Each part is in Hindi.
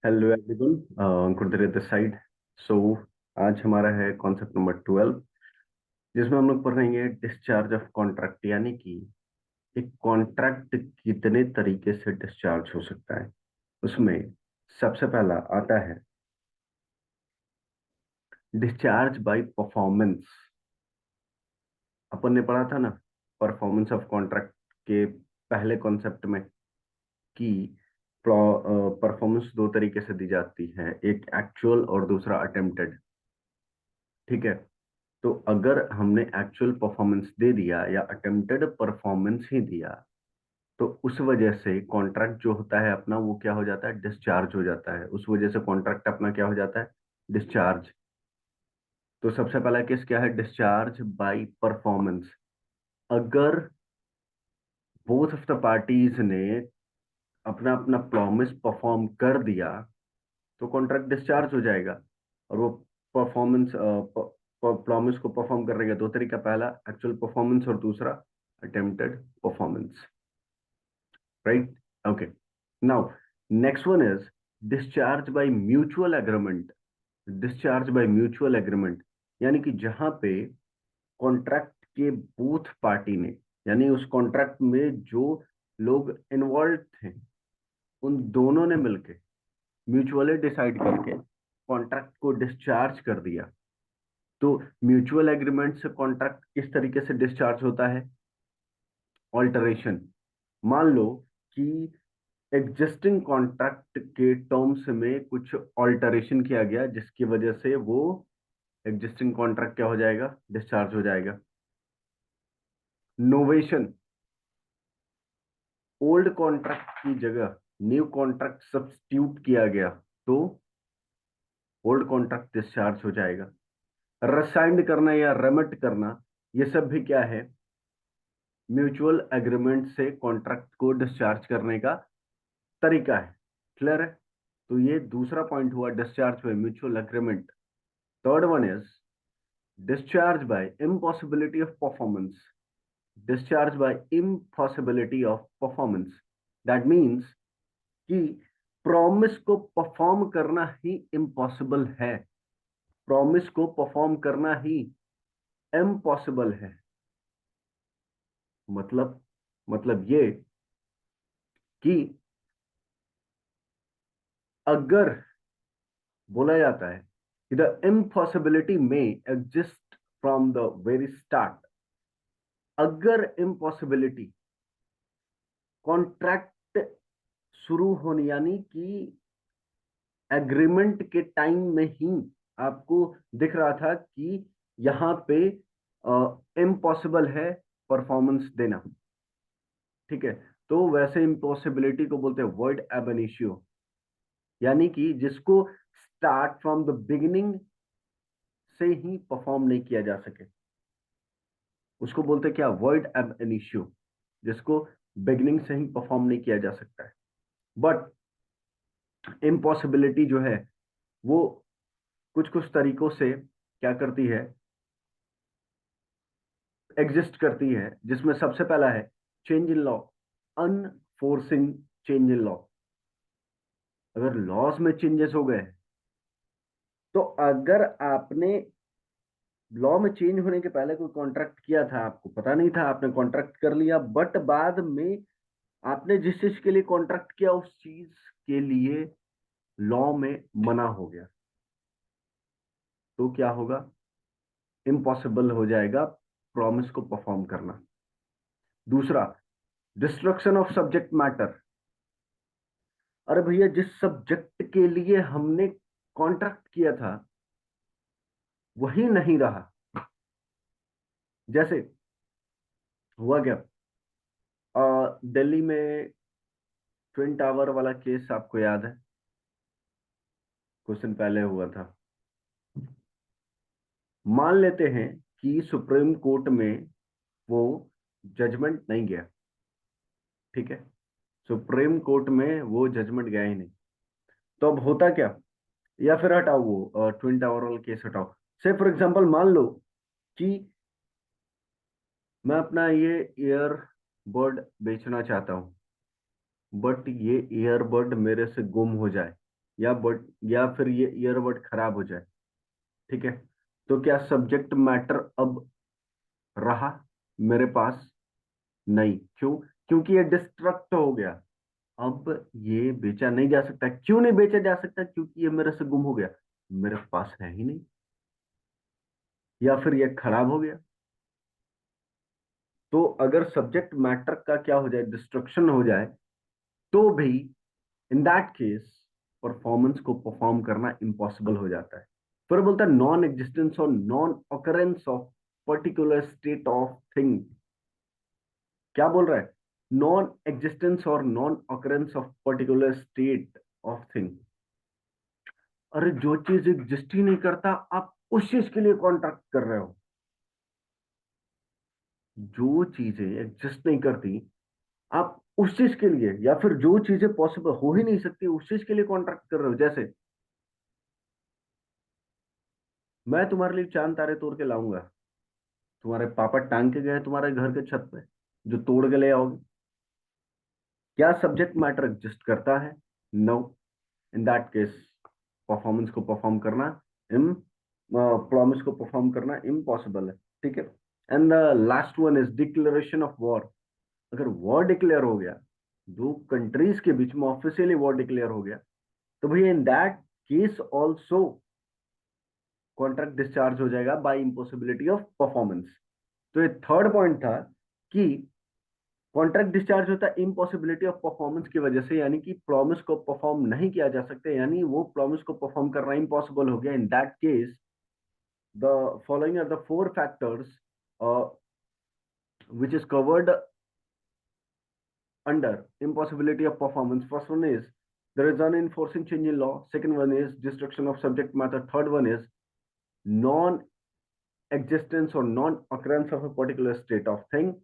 Hello everyone, Ankur this side. So आज हमारा है कॉन्सेप्ट नंबर 12, जिसमें हम लोग पढ़ रहे हैं डिस्चार्ज ऑफ कॉन्ट्रैक्ट, यानी कि एक कॉन्ट्रैक्ट कितने तरीके से डिस्चार्ज हो सकता है। उसमें सबसे पहला आता है डिस्चार्ज बाय परफॉर्मेंस। अपन ने पढ़ा था ना परफॉर्मेंस ऑफ कॉन्ट्रैक्ट के पहले कॉन्सेप्ट में कि परफॉर्मेंस दो तरीके से दी जाती है, एक एक्चुअल और दूसरा अटेम्प्टेड। ठीक है। तो अगर हमने एक्चुअल परफॉर्मेंस दे दिया या अटेम्प्टेड परफॉर्मेंस ही दिया, तो उस वजह से कॉन्ट्रैक्ट जो होता है अपना वो क्या हो जाता है, डिस्चार्ज हो जाता है। उस वजह से कॉन्ट्रैक्ट अपना क्या हो जाता है, डिस्चार्ज। तो सबसे पहला केस क्या है, डिस्चार्ज बाय परफॉर्मेंस। अगर बोथ ऑफ द पार्टीज ने अपना अपना प्रॉमिस परफॉर्म कर दिया तो कॉन्ट्रैक्ट डिस्चार्ज हो जाएगा। और वो परफॉर्मेंस प्रॉमिस को परफॉर्म करने का दो तरीका, पहला एक्चुअल परफॉर्मेंस और दूसरा attempted performance. Right. Okay. Now next one is discharge by mutual agreement. Discharge by mutual agreement यानी कि जहां पे कॉन्ट्रैक्ट के बोथ पार्टी ने, यानी उस कॉन्ट्रैक्ट में जो लोग इन्वॉल्व थे उन दोनों ने मिलकर म्यूचुअली डिसाइड करके कॉन्ट्रैक्ट को डिस्चार्ज कर दिया। तो म्यूचुअल एग्रीमेंट से कॉन्ट्रैक्ट किस तरीके से डिस्चार्ज होता है, ऑल्टरेशन। मान लो कि एग्जिस्टिंग कॉन्ट्रैक्ट के टर्म्स में कुछ ऑल्टरेशन किया गया, जिसकी वजह से वो एग्जिस्टिंग कॉन्ट्रैक्ट क्या हो जाएगा, डिस्चार्ज हो जाएगा। नोवेशन, ओल्ड कॉन्ट्रैक्ट की जगह न्यू कॉन्ट्रैक्ट सब्स्टिट्यूट किया गया तो ओल्ड कॉन्ट्रैक्ट डिस्चार्ज हो जाएगा। रसाइंड करना या रेमिट करना, ये सब भी क्या है, म्यूचुअल एग्रीमेंट से कॉन्ट्रैक्ट को डिस्चार्ज करने का तरीका है। क्लियर है। तो ये दूसरा पॉइंट हुआ, discharge by mutual agreement. Third one is discharge by impossibility of performance. Discharge by impossibility of performance, that means कि प्रॉमिस को परफॉर्म करना ही इम्पॉसिबल है, प्रॉमिस को परफॉर्म करना ही इम्पॉसिबल है। मतलब ये कि अगर बोला जाता है कि द इम्पॉसिबिलिटी में exist from the very start. अगर इम्पॉसिबिलिटी कॉन्ट्रैक्ट शुरू होने यानी कि एग्रीमेंट के टाइम में ही आपको दिख रहा था कि यहां पे इम्पॉसिबल है परफॉर्मेंस देना, ठीक है, तो वैसे इम्पॉसिबिलिटी को बोलते हैं वर्ड एब इनिशियो, यानी कि जिसको स्टार्ट फ्रॉम द बिगिनिंग से ही परफॉर्म नहीं किया जा सके, उसको बोलते हैं क्या, वर्ड एब इनिशियो, जिसको बिगिनिंग से ही परफॉर्म नहीं किया जा सकता है। बट इम्पॉसिबिलिटी जो है वो कुछ कुछ तरीकों से क्या करती है, एग्जिस्ट करती है, जिसमें सबसे पहला है change in law, enforcing change in law. अगर लॉज में चेंजेस हो गए, तो अगर आपने लॉ में चेंज होने के पहले कोई कॉन्ट्रैक्ट किया था, आपको पता नहीं था, आपने कॉन्ट्रैक्ट कर लिया, बट बाद में आपने जिस चीज के लिए कॉन्ट्रैक्ट किया उस चीज के लिए लॉ में मना हो गया, तो क्या होगा, इम्पॉसिबल हो जाएगा प्रॉमिस को परफॉर्म करना। दूसरा, डिस्ट्रक्शन ऑफ सब्जेक्ट मैटर। अरे भैया, जिस सब्जेक्ट के लिए हमने कॉन्ट्रैक्ट किया था वही नहीं रहा। जैसे हुआ क्या, दिल्ली में ट्विन टावर वाला केस आपको याद है, कुछ दिन पहले हुआ था। मान लेते हैं कि सुप्रीम कोर्ट में वो जजमेंट नहीं गया, ठीक है, सुप्रीम कोर्ट में वो जजमेंट गया ही नहीं, तो अब होता क्या, या फिर हटाओ वो ट्विन टावर वाला केस हटाओ, से फॉर एग्जांपल मान लो कि मैं अपना ये ईयरबड बेचना चाहता हूं, बट ये ईयरबड मेरे से गुम हो जाए या बट या फिर ये ईयरबड खराब हो जाए, ठीक है, तो क्या सब्जेक्ट मैटर अब रहा मेरे पास? नहीं। क्यों? क्योंकि ये डिस्ट्रक्ट हो गया। अब ये बेचा नहीं जा सकता। क्यों नहीं बेचा जा सकता? क्योंकि ये मेरे से गुम हो गया, मेरे पास है ही नहीं, या फिर ये खराब हो गया। तो अगर सब्जेक्ट मैटर का क्या हो जाए, डिस्ट्रक्शन हो जाए, तो भी इन दैट केस परफॉर्मेंस को परफॉर्म करना इम्पॉसिबल हो जाता है। फिर बोलता है नॉन एग्जिस्टेंस और non occurrence of particular state of thing. क्या बोल रहा है? नॉन एग्जिस्टेंस और non occurrence of particular state of thing. अरे जो चीज एग्जिस्ट ही नहीं करता, आप उस चीज के लिए कॉन्ट्रैक्ट कर रहे हो। जो चीजें एग्जिस्ट नहीं करती, आप उस चीज के लिए, या फिर जो चीजें पॉसिबल हो ही नहीं सकती, उस चीज के लिए कॉन्ट्रैक्ट कर रहे हो। जैसे मैं तुम्हारे लिए चांद तारे तोड़ के लाऊंगा, तुम्हारे पापा टांग के गए तुम्हारे घर के छत पे, जो तोड़ के ले आओगे। क्या सब्जेक्ट मैटर एग्जिस्ट करता है? No. In that case performance को परफॉर्म करना इम प्रॉमिस को परफॉर्म करना इम्पॉसिबल है, ठीक है। And the last one is declaration of war. अगर वॉर डिक्लेयर हो गया, दो कंट्रीज के बीच में ऑफिशियली वॉर डिक्लेयर हो गया, तो भैया इन that case also contract discharge हो जाएगा बाय इम्पॉसिबिलिटी ऑफ परफॉर्मेंस। तो ये थर्ड पॉइंट था कि कॉन्ट्रैक्ट डिस्चार्ज होता है इम्पॉसिबिलिटी ऑफ परफॉर्मेंस की वजह से, यानी कि प्रॉमिस को परफॉर्म नहीं किया जा सकता, यानी वो प्रॉमिस को परफॉर्म करना इम्पॉसिबल हो गया। In that case the following are the four factors which is covered under impossibility of performance. First one is there is unenforcing change in law. Second one is destruction of subject matter. Third one is non-existence or non-occurrence of a particular state of thing.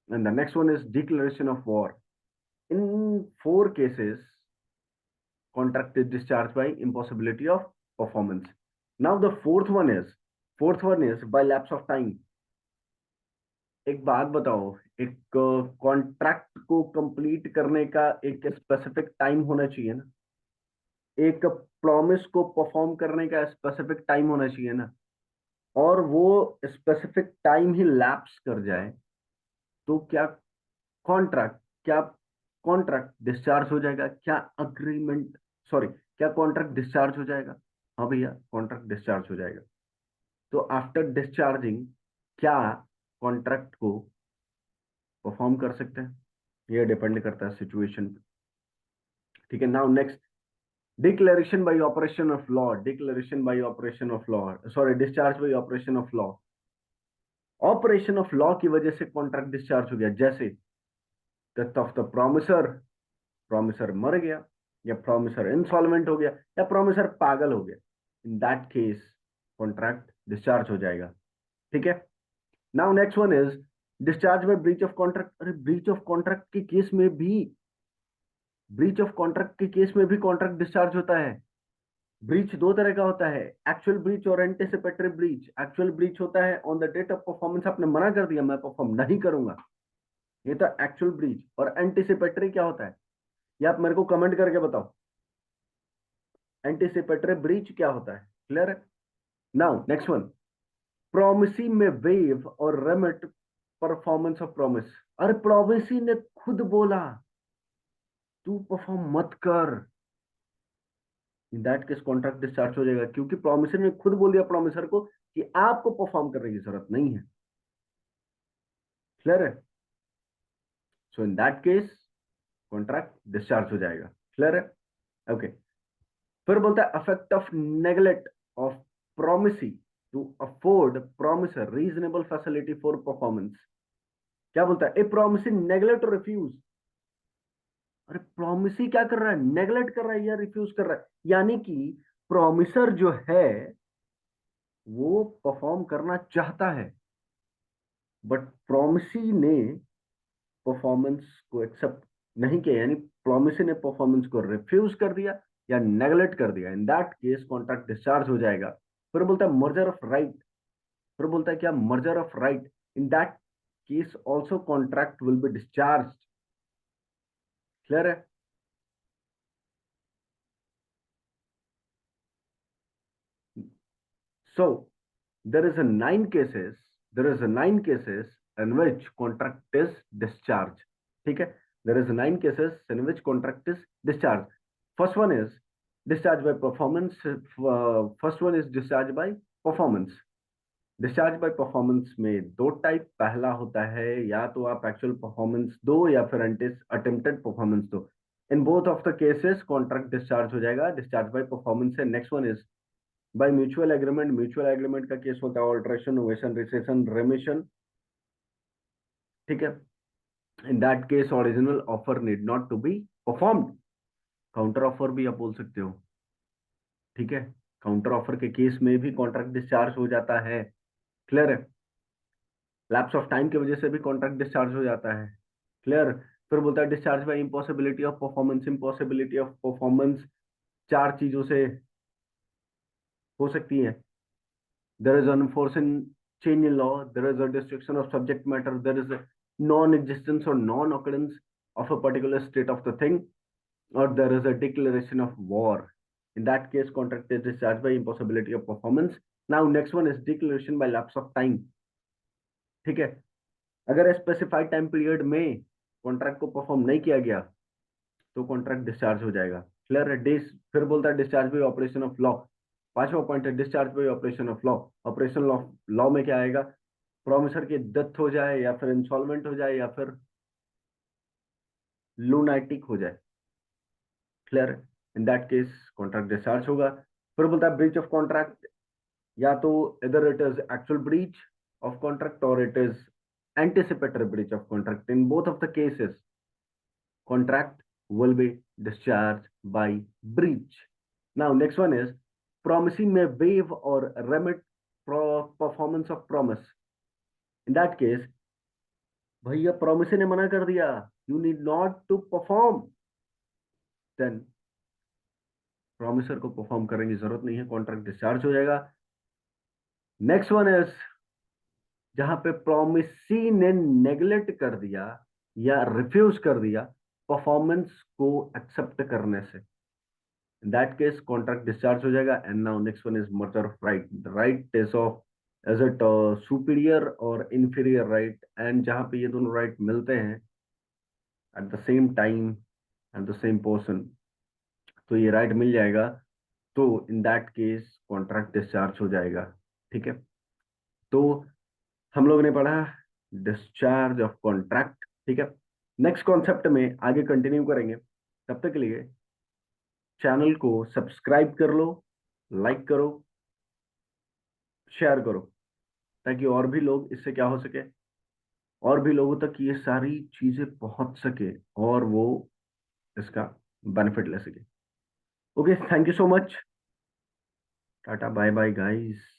And the next one is declaration of war. In four cases, contract is discharged by impossibility of performance. Now the fourth one is by lapse of time. एक बात बताओ, एक कॉन्ट्रैक्ट को कंप्लीट करने का एक स्पेसिफिक टाइम होना चाहिए ना, एक प्रॉमिस को परफॉर्म करने का स्पेसिफिक टाइम होना चाहिए ना, और वो स्पेसिफिक टाइम ही लैप्स कर जाए, तो कॉन्ट्रैक्ट क्या कॉन्ट्रैक्ट डिस्चार्ज हो जाएगा? क्या अग्रीमेंट, सॉरी, क्या कॉन्ट्रैक्ट डिस्चार्ज हो जाएगा? हाँ भैया, कॉन्ट्रैक्ट डिस्चार्ज हो जाएगा। तो आफ्टर डिस्चार्जिंग क्या कॉन्ट्रैक्ट को परफॉर्म कर सकते हैं? ये डिपेंड करता है सिचुएशन पे, ठीक है। Now next, declaration bye operation of law. Declaration bye operation of law, sorry, discharge by operation of law. Operation of law की वजह से कॉन्ट्रैक्ट डिस्चार्ज हो गया, जैसे death of the promiser, promiser मर गया, या प्रॉमिसर इंसॉल्वेंट हो गया, या प्रॉमिसर पागल हो गया। In that case contract discharge हो जाएगा, ठीक है। Now next one is discharge by breach of contract. अरे ब्रीच ऑफ कॉन्ट्रैक्ट के केस में भी, ब्रीच ऑफ कॉन्ट्रैक्ट के केस में भी कॉन्ट्रैक्ट डिस्चार्ज होता है। ब्रीच दो तरह का होता है, एक्चुअल ब्रीच और एंटिसिपेटरी ब्रीच। एक्चुअल ब्रीच होता है on the date of performance, आपने मना कर दिया मैं परफॉर्म नहीं करूंगा, ये तो एक्चुअल ब्रीच। और एंटिसिपेटरी क्या होता है, ये आप मेरे को कमेंट करके बताओ, एंटिसिपेटरी ब्रीच क्या होता है? क्लियर है? नाउ नेक्स्ट वन, प्रोमिसी में वेव और रेमिट परफॉर्मेंस ऑफ प्रॉमिस। अरे प्रोमिसी ने खुद बोला तू परफॉर्म मत कर, इन दैट केस कॉन्ट्रैक्ट डिस्चार्ज हो जाएगा, क्योंकि प्रोमिसर ने खुद बोल दिया प्रोमिसर को कि आपको परफॉर्म करने की जरूरत नहीं है। क्लियर है? So in that case contract discharge हो जाएगा। क्लियर है? ओके। फिर बोलता है affect of neglect of promisee to afford promisor reasonable facility for performance. क्या बोलता है? ए प्रोमिसी नेग्लेक्ट और रिफ्यूज। अरे प्रोमिसी क्या कर रहा है? नेग्लेक्ट कर रहा है या रिफ्यूज कर रहा है, यानी कि प्रोमिसर जो है वो परफॉर्म करना चाहता है, बट प्रोमिसी ने परफॉर्मेंस को एक्सेप्ट नहीं किया, यानी प्रोमिसी ने परफॉर्मेंस को रिफ्यूज कर दिया या नेग्लेक्ट कर दिया। इन दैट केस कॉन्ट्रैक्ट डिस्चार्ज हो जाएगा। फिर बोलता है मर्जर ऑफ राइट। फिर बोलता है क्या? Merger of right. In that case also contract will be discharge. Clear है? So there is a nine cases in which contract is discharged. ठीक है, there is 9 cases in which contract is discharged. First one is discharge by performance. First one is discharge by performance. Discharge by performance में दो टाइप, पहला होता है या तो आप एक्चुअल परफॉर्मेंस दो या फिर अटेम्प्टेड परफॉर्मेंस दो. In both of the cases contract discharge हो जाएगा. डिस्चार्ज बाय परफॉर्मेंस है. Next one is by mutual agreement. Mutual agreement का केस होता है ऑल्ट्रेशन, नोवेशन, रिसेशन, रेमिशन. ठीक है, in that case original offer need not to be performed. Counter offer भी आप बोल सकते हो. ठीक है, काउंटर ऑफर के केस में भी कॉन्ट्रैक्ट डिस्चार्ज हो जाता है. क्लियर है. लैप्स ऑफ टाइम की वजह से भी कॉन्ट्रैक्ट डिस्चार्ज हो जाता है. क्लियर. फिर बोलता है discharge by impossibility of performance. Impossibility of performance चार चीजों से हो सकती है. There is unforeseen change in law, there is a destruction of subject matter, there is non existence और non occurrence of a particular state of the thing, or there is a declaration of war. In that case, contract is discharged by impossibility of performance. Now, next one is declaration by lapse of time. ठीक है, अगर स्पेसिफाइड टाइम पीरियड में कॉन्ट्रैक्ट को परफॉर्म नहीं किया गया तो कॉन्ट्रैक्ट डिस्चार्ज हो जाएगा. क्लियर है. फिर बोलता है discharge bye operation of law. पांचवा पॉइंट है discharge bye operation of law. Operation of law में क्या आएगा? प्रोमिसर की डेथ हो जाए या फिर इंसॉल्वेंट हो जाए या फिर लूनाटिक हो जाए. Clear. In that case contract discharge होगा. फिर बोलता है ब्रीच ऑफ कॉन्ट्रैक्ट. या तो इधर it is actual breach of contract और it is anticipatory breach of contract. In both of the cases contract will be discharged by breach. Now, next one is promisee may waive or remit performance of promise. In that case, भैया promisee ने मना कर दिया, you need not to perform, then promiser को perform करने की जरूरत नहीं है, contract discharge हो जाएगा. Next one is जहां पे promisee ने neglect कर दिया या refuse कर दिया परफॉर्मेंस को एक्सेप्ट करने से. In that case, contract discharge हो जाएगा. And now next one is merger of right. The right is it superior or inferior right? And जहाँ पे ये दोनों right मिलते हैं at the same time and the same person, तो ये right मिल जाएगा. तो in that case, contract discharge हो जाएगा. ठीक है, तो हम लोग ने पढ़ा डिस्चार्ज ऑफ कॉन्ट्रैक्ट. ठीक है, नेक्स्ट कॉन्सेप्ट में आगे कंटिन्यू करेंगे. तब तक के लिए चैनल को सब्सक्राइब कर लो, लाइक करो, शेयर करो, ताकि और भी लोग इससे क्या हो सके, और भी लोगों तक ये सारी चीजें पहुंच सके और वो इसका बेनिफिट ले सके. Okay, thank you so much. Tata, bye bye guys.